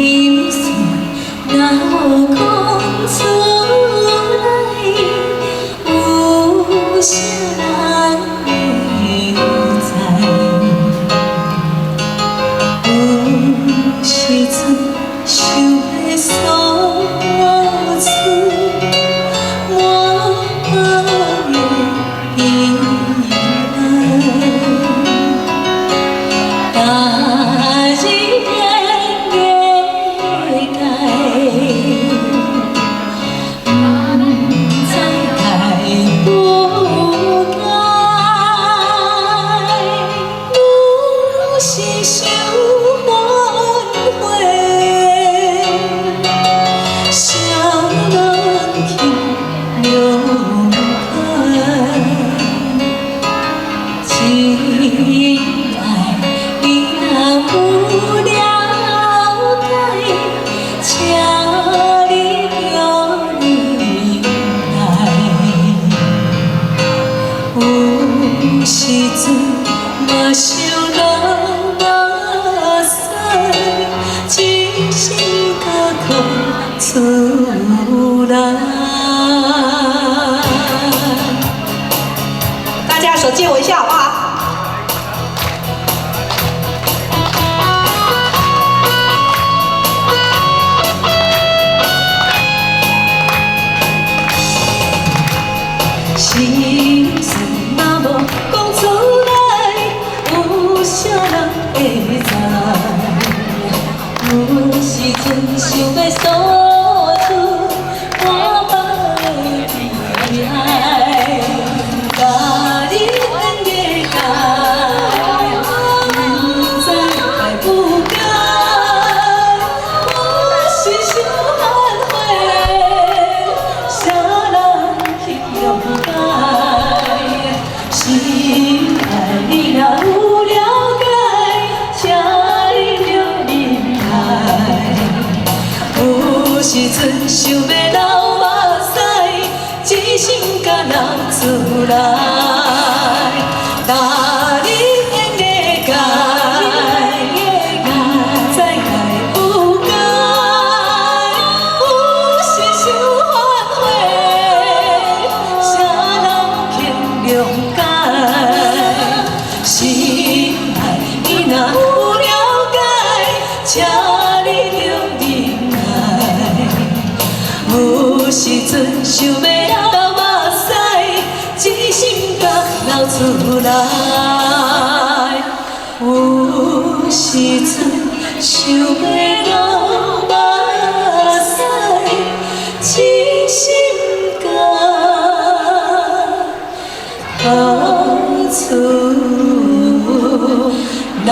心碎若讲出来，有啥人会知？有时阵想要诉出满腹的遗憾。 大日的月台，不知该不该，愈是想挽回，谁人去了解？只爱。 你若有了解，请你着忍耐。有时阵嘛想落目屎，真心甲哭出来。大家手借我一下好不好？ 心事若无讲出来，有啥人会知？有时阵想要诉出满腹的悲哀，甲你演的该，不知该不该，我是想挽回，啥人去了解？ 心爱你若有了解，请你着忍耐。有时阵想要流目屎，真心甲流出来。答你演的该，不知该不该，有时想挽回，啥人肯谅解？ 心爱你若有了解，请你着忍耐。有时阵想要流目屎，真心甲流出来。有时阵想要流目屎，真心甲流出来。